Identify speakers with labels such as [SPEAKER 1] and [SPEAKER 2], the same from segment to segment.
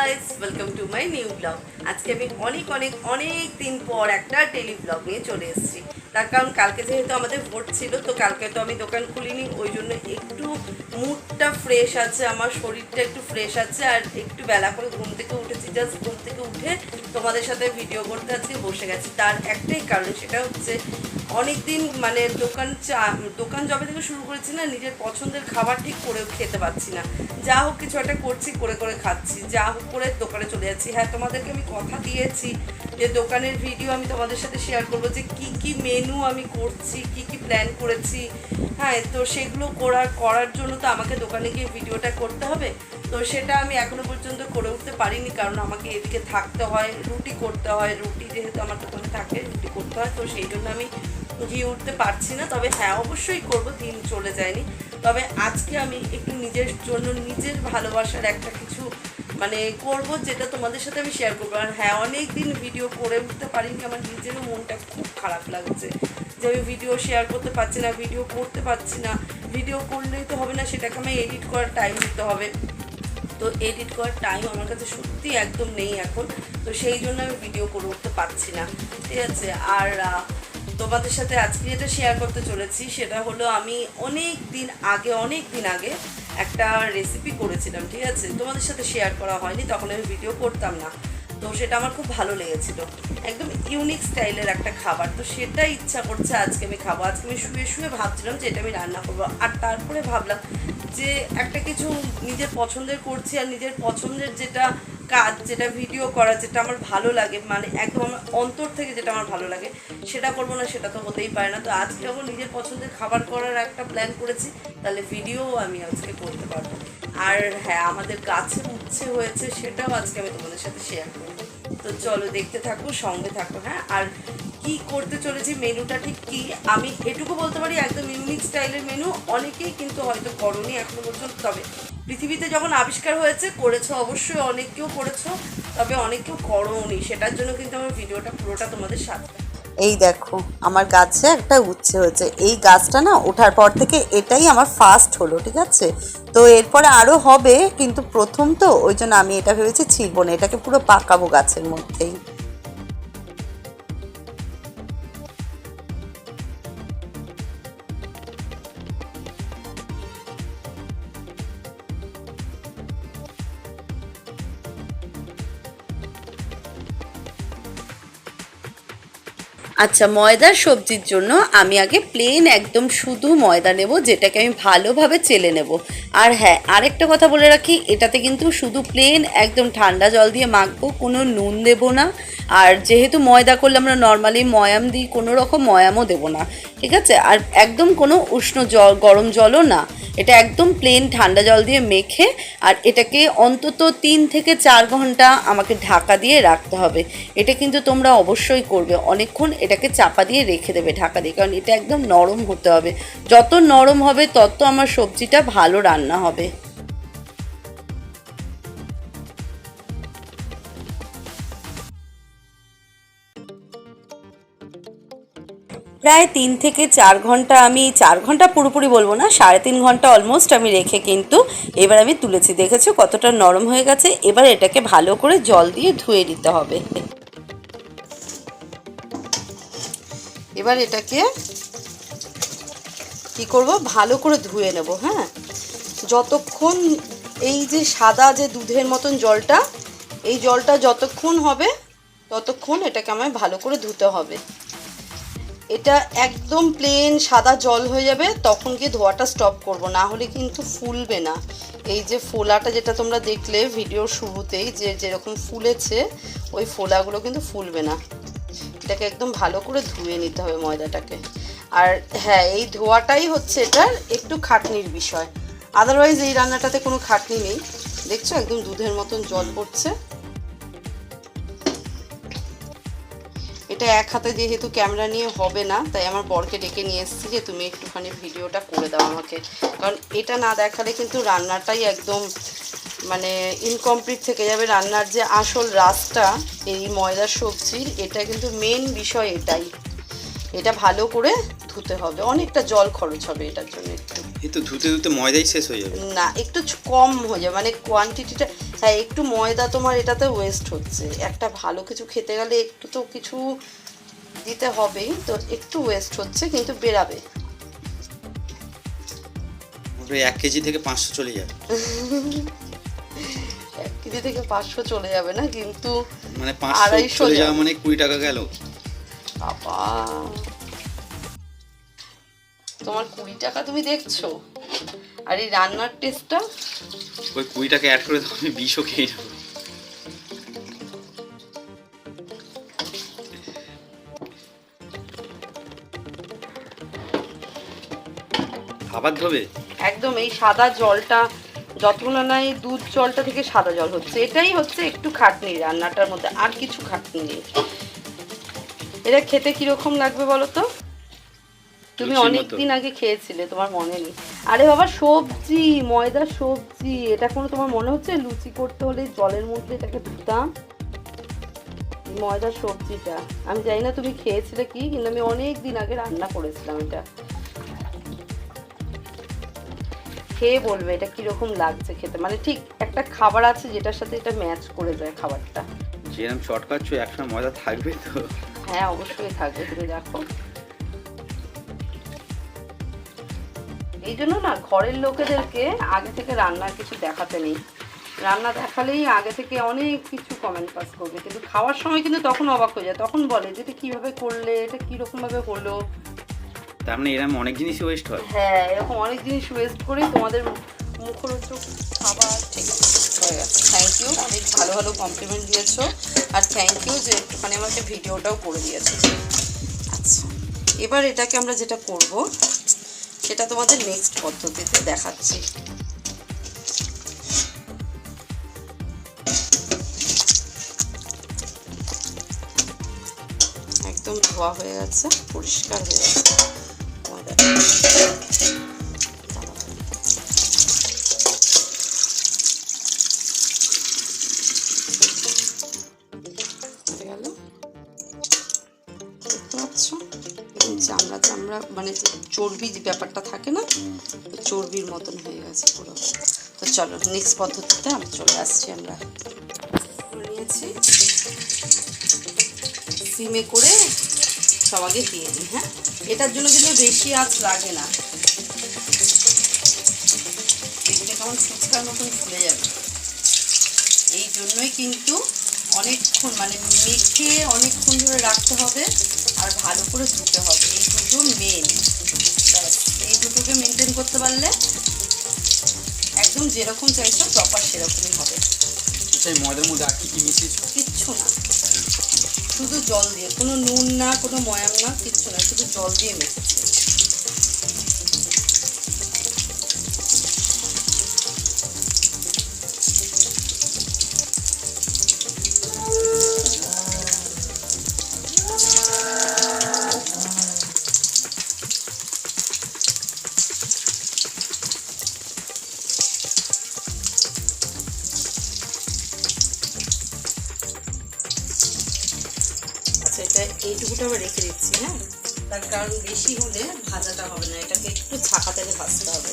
[SPEAKER 1] Guys, welcome to my new blog. আজকে আমি অনেক দিন পর একটা ডেলি ব্লগ নিয়ে চলে এসেছি। তার কারণ কালকে যেহেতু আমাদের ভোট ছিল, তো কালকে তো আমি দোকান খুলিনি, ওই জন্য একটু মুডটা ফ্রেশ আছে, আমার শরীরটা একটু ফ্রেশ আছে। আর একটু বেলা করে ঘুম থেকে উঠেছি, জাস্ট ঘুম থেকে উঠে তোমাদের সাথে ভিডিও করতে আজকে বসে গেছি। তার একটাই কারণ, সেটা হচ্ছে অনেকদিন মানে দোকান জবে থেকে শুরু করেছি না, নিজের পছন্দের খাবার ঠিক করে খেতে পারছি না। যা হোক কিছু একটা করছি, করে খাচ্ছি, যা হোক করে দোকানে চলে যাচ্ছি। হ্যাঁ, তোমাদেরকে আমি কথা দিয়েছি যে দোকানের ভিডিও আমি তোমাদের সাথে শেয়ার করবো, যে কি মেনু আমি করছি, কি প্ল্যান করেছি। হ্যাঁ, তো সেগুলো করার জন্য তো আমাকে দোকানে গিয়ে ভিডিওটা করতে হবে। তো সেটা আমি এখনো পর্যন্ত করে উঠতে পারিনি, কারণ আমাকে এদিকে থাকতে হয়, রুটি করতে হয়, রুটি যেহেতু আমার দোকানে থাকে রুটি করতে হয়, তো সেই জন্য আমি গিয়ে উঠতে পারছি না। তবে হ্যাঁ, অবশ্যই করব, দিন চলে যায়নি। তবে আজকে আমি একটু নিজের জন্য, নিজের ভালোবাসার একটা কিছু মানে করব, যেটা তোমাদের সাথে আমি শেয়ার করবো। আর হ্যাঁ, অনেক দিন ভিডিও করে উঠতে পারিনি, আমার নিজেরও মনটা খুব খারাপ লাগছে যে আমি ভিডিও শেয়ার করতে পারছি না, ভিডিও করতে পারছি না। ভিডিও করলেই তো হবে না, সেটাকে আমি এডিট করার টাইম দিতে হবে। তো এডিট করার টাইম আমার কাছে সত্যি একদম নেই এখন, তো সেই জন্য আমি ভিডিও করে উঠতে পারছি না, ঠিক আছে। আর তোমাদের সাথে আজকে যেটা শেয়ার করতে চলেছি সেটা হলো, আমি অনেক দিন আগে একটা রেসিপি করেছিলাম, ঠিক আছে। তোমাদের সাথে শেয়ার করা হয়নি, তখন আমি ভিডিও করতাম না। তো সেটা আমার খুব ভালো লেগেছিল, একদম ইউনিক স্টাইলের একটা খাবার। তো সেটা ইচ্ছা করছে আজকে আমি খাবো। আজকে আমি শুয়ে ভাবছিলাম যে এটা আমি রান্না করবো, আর তারপরে ভাবলাম যে একটা কিছু নিজের পছন্দের করছি, আর নিজের পছন্দের যেটা কাজ, যেটা ভিডিও করা, যেটা আমার ভালো লাগে, মানে একদম আমার অন্তর থেকে যেটা আমার ভালো লাগে, সেটা করবো না, সেটা তো হতেই পারে না। তো আজকে যখন নিজের পছন্দের খাবার করার একটা প্ল্যান করেছি, তাহলে ভিডিও আমি আজকে করতে পারবো। আর হ্যাঁ, আমাদের গাছে উচ্ছে হয়েছে, সেটাও আজকে আমি তোমাদের সাথে শেয়ার করবো। তো চলো দেখতে থাকো, সঙ্গে থাকো। হ্যাঁ, আর কি করতে চলেছি, মেনুটা ঠিক কি, আমি এটুকু বলতে পারি একদম ইউনিক স্টাইলের মেনু। অনেকেই কিন্তু হয়তো করোনি এখনো পর্যন্ত, তবে পৃথিবীতে যখন আবিষ্কার হয়েছে করেছো, অবশ্যই অনেকেও করেছো, তবে অনেকেও করোনি। সেটার জন্য কিন্তু আমার ভিডিওটা পুরোটা তোমাদের সাথে।
[SPEAKER 2] এই দেখো, আমার গাছে একটা উচ্ছে হয়েছে। এই গাছটা না ওঠার পর থেকে এটাই আমার ফার্স্ট হলো, ঠিক আছে। তো এরপরে আরও হবে, কিন্তু প্রথম তো, ওই জন্য আমি এটা ভেবেছি ছিঁড়বো না, এটাকে পুরো পাকাবো গাছের মধ্যেই। আচ্ছা, ময়দার সবজির জন্য আমি আগে প্লেন একদম শুধু ময়দা নেব, যেটাকে আমি ভালোভাবে চেলে নেব। আর হ্যাঁ, আরেকটা কথা বলে রাখি, এটাতে কিন্তু শুধু প্লেন একদম ঠান্ডা জল দিয়ে মাখবো, কোনো নুন দেব না। আর যেহেতু ময়দা করলে আমরা নর্মালি ময়াম দিই, কোনো রকম ময়ামও দেব না, ঠিক আছে। আর একদম কোনো উষ্ণ জল, গরম জলও না, এটা একদম প্লেন ঠান্ডা জল দিয়ে মেখে, আর এটাকে অন্তত 3 থেকে 4 ঘন্টা আমাকে ঢাকা দিয়ে রাখতে হবে। এটা কিন্তু তোমরা অবশ্যই করবে, অনেকক্ষণ এটাকে চাপা দিয়ে রেখে দেবে ঢাকা দিয়ে, কারণ এটা একদম নরম হতে হবে। যত নরম হবে তত আমার সবজিটা ভালো রান্না হবে। প্রায় 3 থেকে 4 ঘন্টা, আমি 4 ঘন্টা পুরোপুরি বলবো না, 3.5 ঘন্টা অলমোস্ট আমি রেখে কিন্তু এবার আমি তুলেছি। দেখেছো কতটা নরম হয়ে গেছে। এবার এটাকে ভালো করে জল দিয়ে ধুয়ে দিতে হবে। এবার এটাকে কি করব, ভালো করে ধুয়ে নেব। হ্যাঁ, যতক্ষণ এই যে সাদা যে দুধের মতন জলটা, এই জলটা যতক্ষণ হবে ততক্ষণ এটাকে আমায় ভালো করে ধুতে হবে। এটা একদম প্লেন সাদা জল হয়ে যাবে, তখন গিয়ে ধোয়াটা স্টপ করব, না হলে কিন্তু ফুলবে না। এই যে ফোলাটা যেটা তোমরা দেখলে ভিডিওর শুরুতেই, যে যেরকম ফুলেছে, ওই ফোলাগুলো কিন্তু ফুলবে না। এটাকে একদম ভালো করে ধুয়ে নিতে হবে ময়দাটাকে। আর হ্যাঁ, এই ধোয়াটাই হচ্ছে এটার একটু খাটনির বিষয়, আদারওয়াইজ এই রান্নাটাতে কোনো খাটনি নেই। দেখছো একদম দুধের মতন জল পড়ছে। এটা এক হাতে যেহেতু ক্যামেরা নিয়ে হবে না, তাই আমার বরকে ডেকে নিয়ে এসেছি যে তুমি একটুখানি ভিডিওটা করে দাও আমাকে, কারণ এটা না দেখালে কিন্তু রান্নাটাই একদম মানে ইনকমপ্লিট থেকে যাবে। রান্নার যে আসল রাসটা এই ময়দার সবজির, এটা কিন্তু মেন বিষয় এটাই। এটা ভালো করে ধুতে হবে, অনেকটা জল খরচ হবে এটার জন্য একটু।
[SPEAKER 3] এই তো ধুতে ধুতে ময়দাই শেষ হয়ে যাবে।
[SPEAKER 1] না, একটু কম হয়ে যাবে, মানে কোয়ান্টিটিটা। হ্যাঁ, একটু ময়দা তোমার এটাতে ওয়েস্ট হচ্ছে। একটা ভালো কিছু খেতে গেলে একটু তো কিছু দিতে হবেই, তো একটু ওয়েস্ট হচ্ছে কিন্তু বেরাবে।
[SPEAKER 3] 1 কেজি থেকে 500 চলে যাবে।
[SPEAKER 1] 1 কেজি থেকে 500 চলে যাবে না, কিন্তু
[SPEAKER 3] মানে 500 চলে যাওয়া মানে 20 টাকা গেল।
[SPEAKER 1] বাবা, তোমার 20 টাকা তুমি দেখছো, আর এই রান্নার টেস্টটা।
[SPEAKER 3] ওই 20 টাকা অ্যাড করে দাও, আমি 20ও খেয়ে নেবো। আবার ধোবে
[SPEAKER 1] একদম এই সাদা জলটা যতক্ষণ না এই দুধ জলটা থেকে সাদা জল হচ্ছে, এটাই হচ্ছে একটু খাটনি রান্নাটার মধ্যে, আর কিছু খাটনি নেই। এটা খেতে কিরকম লাগবে বলো তো? তুমি
[SPEAKER 3] লুচির
[SPEAKER 1] অনেক
[SPEAKER 3] মতো।
[SPEAKER 1] দিন আগে খেয়েছিলে, তোমার মনে নেই। আরে বাবা, সবজি, ময়দা সবজি, এটা কোনো তোমার মনে হচ্ছে লুচি করতে হলে জলের মধ্যে এটাকে ধুতাম? ময়দা সবজিটা আমি জানি না তুমি খেয়েছিলে কি, কিন্তু আমি অনেক দিন আগে রান্না করেছিলাম এটা। খেয়ে বলবে এটা কিরকম লাগছে খেতে, মানে ঠিক একটা খাবার আছে যেটার সাথে এটা ম্যাচ করে যায় খাবারটা।
[SPEAKER 3] যেরকম শর্ট খাচ্ছ একসময় ময়দা থাকবে তো।
[SPEAKER 1] হ্যাঁ, অবশ্যই থাকবে, তুমি দেখো। এই জন্য না ঘরের লোকেদেরকে আগে থেকে রান্নার কিছু দেখাতে নেই। রান্না দেখালেই আগে থেকে অনেক কিছু কমেন্ট পাস করবে, কিন্তু খাওয়ার সময় কিন্তু তখন অবাক হয়ে যায়, তখন বলে যে এটা কীভাবে করলে, এটা কীরকমভাবে হলো।
[SPEAKER 3] তার মানে এরকম অনেক জিনিসই ওয়েস্ট হয়।
[SPEAKER 1] হ্যাঁ, এরকম অনেক জিনিস ওয়েস্ট করে তোমাদের মুখরোচক খাবার। ঠিক আছে, হয়ে গেছে। থ্যাংক ইউ, অনেক ভালো ভালো কমপ্লিমেন্ট দিয়েছো, আর থ্যাংক ইউ যে একটুখানি আমাকে ভিডিওটাও করে দিয়েছো। আচ্ছা, এবার এটাকে আমরা যেটা করব সেটা তোমাদের নেক্সট পদ্ধতিতে দেখাচ্ছি। একদম ধোয়া হয়ে গেছে, পরিষ্কার হয়ে গেছে ময়দাটা। গেল, দেখতে পাচ্ছ চামড়া চামড়া, মানে যে চর্বি যে ব্যাপারটা থাকে না, চর্বির মতন হয়ে গেছে পুরো। তো চলো নেক্সট পদ্ধতিতে আমি চলে আসছি। আমরা নিয়েছি, সিমে করে সব আগে দিয়ে দিই। হ্যাঁ, এটার জন্য কিন্তু বেশি আঁচ লাগে না, দেখতে কেমন ফুচকার মতন ফুলে যাবে। এই জন্যই কিন্তু অনেকক্ষণ, মানে মেখে অনেকক্ষণ ধরে রাখতে হবে, আর ভালো করে ধুতে হবে। এই দুটো মেন, এই দুটোকে মেনটেন করতে পারলে একদম যেরকম চাইছো প্রপার সেরকমই হবে।
[SPEAKER 3] সেই ময়দার মধ্যে আর কি কি মিশিয়েছো?
[SPEAKER 1] কিচ্ছু না, শুধু জল দিয়ে, কোনো নুন না, কোনো ময়াম না, কিচ্ছু না, শুধু জল দিয়ে মেখেছি। এটা এইটুকুটা আবার রেখে দিচ্ছি। হ্যাঁ, তার কারণ বেশি হলে ভাজাটা হবে না, এটাকে একটু ছাকা তেলে ভাজতে হবে।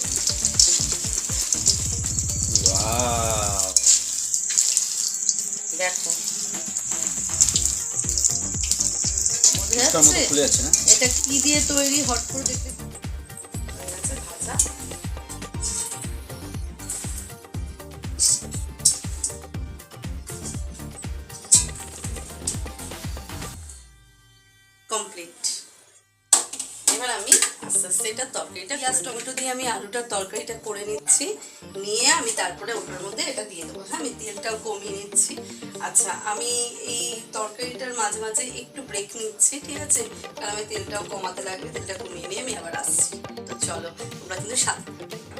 [SPEAKER 1] দেখো, বোঝা যাচ্ছে
[SPEAKER 3] খুলে যাচ্ছে না?
[SPEAKER 1] এটা কি দিয়ে তৈরি, হট করে দেখতে হয়ে গেছে ভাজা। কমপ্লিট। এবার আমি আস্তে আস্তে এটা তরকারিটা, পেঁয়াজ টমেটো দিয়ে আমি আলুটার তরকারিটা করে নিচ্ছি, নিয়ে আমি তারপরে ওটার মধ্যে এটা দিয়ে দেবো। হ্যাঁ, আমি তেলটাও কমিয়ে নিচ্ছি। আচ্ছা, আমি এই তরকারিটার মাঝে মাঝে একটু ব্রেক নিচ্ছি, ঠিক আছে, কারণ আমি তেলটাও কমাতে লাগবে, তেলটা কমিয়ে নিয়ে আমি আবার আসছি। তো চলো, তোমরা কিন্তু সাথে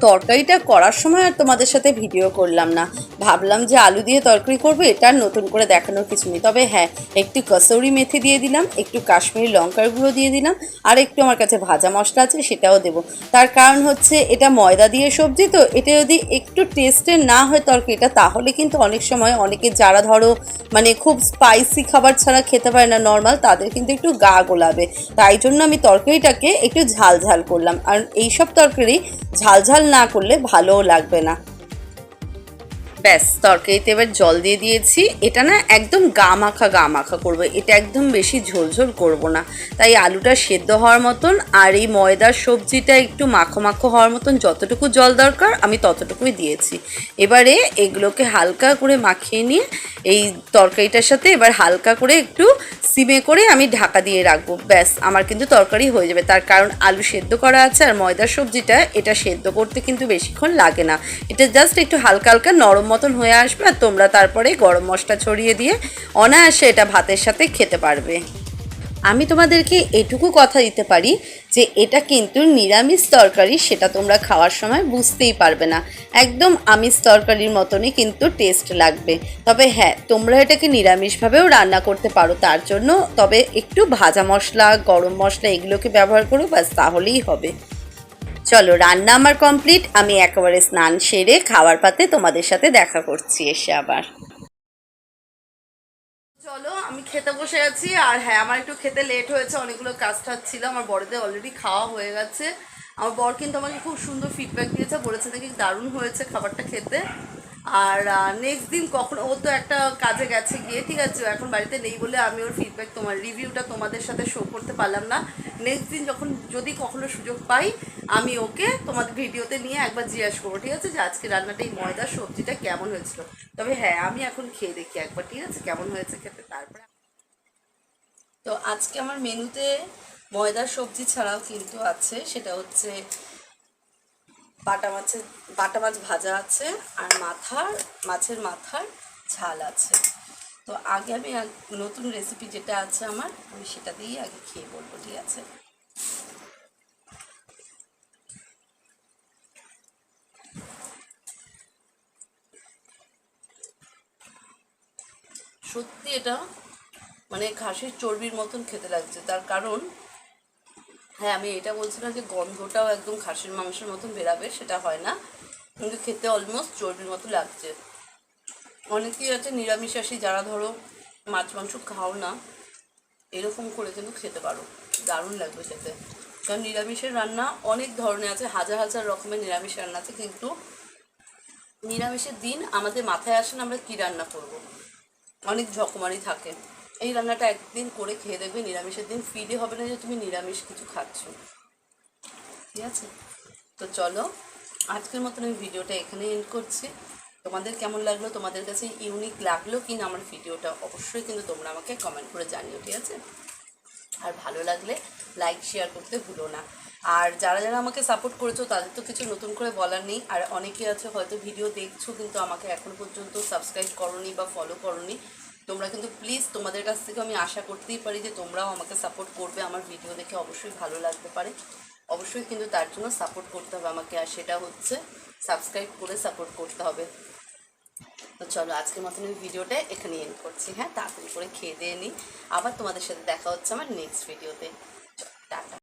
[SPEAKER 2] তরকারিটা করার সময় আর তোমাদের সাথে ভিডিও করলাম না, ভাবলাম যে আলু দিয়ে তরকারি করবো, এটা আর নতুন করে দেখানোর কিছু নেই। তবে হ্যাঁ, একটু কসুরি মেথি দিয়ে দিলাম, একটু কাশ্মীরি লঙ্কার গুঁড়ো দিয়ে দিলাম, আর একটু আমার কাছে ভাজা মশলা আছে সেটাও দেবো। তার কারণ হচ্ছে এটা ময়দা দিয়ে সবজি, তো এটা যদি একটু টেস্টের না হয় তরকারিটা, তাহলে কিন্তু অনেক সময় অনেকে যারা ধরো মানে খুব স্পাইসি খাবার ছাড়া খেতে পারে না নর্মাল, তাদের কিন্তু একটু গা গোলাবে। তাই জন্য আমি তরকারিটাকে একটু ঝাল ঝাল করলাম, আর এইসব তরকারি ঝাল ঝাল না করলে ভালোও লাগবে না। ব্যাস, তরকারিতে এবার জল দিয়ে দিয়েছি। এটা না একদম গা মাখা করবো, এটা একদম বেশি ঝোল করব না। তাই আলুটা সেদ্ধ হওয়ার মতন আর এই ময়দার সবজিটা একটু মাখো হওয়ার মতন যতটুকু জল দরকার আমি ততটুকুই দিয়েছি। এবারে এগুলোকে হালকা করে মাখিয়ে নিয়ে এই তরকারিটার সাথে এবার হালকা করে একটু সিমে করে আমি ঢাকা দিয়ে রাখবো। ব্যাস, আমার কিন্তু তরকারি হয়ে যাবে। তার কারণ আলু সেদ্ধ করা আছে, আর ময়দার সবজিটা এটা সেদ্ধ করতে কিন্তু বেশিক্ষণ লাগে না। এটা জাস্ট একটু হালকা নরম মতন হয়ে আসবে, আর তোমরা তারপরে গরম মশলা ছড়িয়ে দিয়ে অনায়াসে এটা ভাতের সাথে খেতে পারবে। আমি তোমাদেরকে এটুকু কথা দিতে পারি যে এটা কিন্তু নিরামিষ তরকারি, সেটা তোমরা খাওয়ার সময় বুঝতেই পারবে না, একদম আমিষ তরকারির মতনই কিন্তু টেস্ট লাগবে। তবে হ্যাঁ, তোমরা এটাকে নিরামিষভাবেও রান্না করতে পারো, তার জন্য তবে একটু ভাজা মশলা, গরম মশলা এগুলোকে ব্যবহার করো, ব্যাস তাহলেই হবে। চলো, রান্না আমার কমপ্লিট। আমি একেবারে স্নান সেরে খাওয়ার পাতে তোমাদের সাথে দেখা করছি এসে আবার। চলো, আমি খেতে বসে আছি। আর হ্যাঁ, আমার একটু খেতে লেট হয়েছে, অনেকগুলো কাজ ছিল। আমার বড়দের অলরেডি খাওয়া হয়ে গেছে। আমার বর কিন্তু আমাকে খুব সুন্দর ফিডব্যাক দিয়েছে, বলেছে নাকি দারুণ হয়েছে খাবারটা খেতে। আর নেক্সট দিন কখন, ও তো একটা কাজে গেছে গিয়ে, ঠিক আছে, এখন বাড়িতে নেই বলে আমি ওর ফিডব্যাক, তোমার রিভিউটা তোমাদের সাথে শো করতে পারলাম না। নেক্সট দিন যখন যদি কখনো সুযোগ পাই, আমি ওকে তোমাদের ভিডিওতে নিয়ে একবার জিজ্ঞাসা করবো, ঠিক আছে, যে আজকে রান্নাটা এই ময়দার সবজিটা কেমন হয়েছিল। তবে হ্যাঁ, আমি এখন খেয়ে দেখি একবার, ঠিক আছে, কেমন হয়েছে খেতে। তারপরে তো আজকে আমার মেনুতে ময়দার সবজি ছাড়াও কিন্তু আছে, সেটা হচ্ছে বাটা মাছ ভাজা আছে, আর মাছের মাথার ঝাল আছে। তো আগে আমি নতুন রেসিপি যেটা আছে আমার, আমি সেটা দিয়েই আগে খেয়ে বলবো, ঠিক আছে। সত্যি এটা মানে খাসির চর্বির মতন খেতে লাগছে। তার কারণ হ্যাঁ, আমি এটা বলছিলাম যে গন্ধটাও একদম খাসির মাংসের মতন বেরাবে, সেটা হয় না, কিন্তু খেতে অলমোস্ট চর্বির মতো লাগছে। অনেকেই আছে নিরামিষাশী, যারা ধরো মাছ মাংস খাও না, এরকম করে কিন্তু খেতে পারো, দারুণ লাগবে খেতে। কারণ নিরামিষের রান্না অনেক ধরনের আছে, হাজার রকমের নিরামিষ রান্না আছে, কিন্তু নিরামিষের দিন আমাদের মাথায় আসে না আমরা কী রান্না করব, অনেক ঝকমারি থাকে। এই রান্নাটা একদিন করে খেয়ে দেখবে, নিরামিষের দিন ফিলই হবে না যে তুমি নিরামিষ কিছু খাচ্ছ, ঠিক আছে। তো চলো, আজকের মতন আমি ভিডিওটা এখানে এন্ড করছি। তোমাদের কেমন লাগলো, তোমাদের কাছে ইউনিক লাগলো কি না আমার ভিডিওটা, অবশ্যই কিন্তু তোমরা আমাকে কমেন্ট করে জানিও, ঠিক আছে। আর ভালো লাগলে লাইক শেয়ার করতে ভুলো না। আর যারা আমাকে সাপোর্ট করেছো তাদের তো কিছু নতুন করে বলার নেই। আর অনেকে আছে হয়তো ভিডিও দেখছো কিন্তু আমাকে এখন পর্যন্ত সাবস্ক্রাইব করোনি বা ফলো করোনি, তোমরা কিন্তু প্লিজ, তোমাদের কাছ থেকে আমি আশা করতেই পারি যে তোমরাও আমাকে সাপোর্ট করবে। আমার ভিডিও দেখে অবশ্যই ভালো লাগতে পারে, অবশ্যই কিন্তু তার জন্য সাপোর্ট করতে হবে আমাকে, আর সেটা হচ্ছে সাবস্ক্রাইব করে সাপোর্ট করতে হবে। তো চলো, আজকের মতন আমি ভিডিওটা এখানে এন্ড করছি। হ্যাঁ, তাড়াতাড়ি করে খেয়ে দিয়ে নিই, আবার তোমাদের সাথে দেখা হচ্ছে আমার নেক্সট ভিডিওতে। টাটা।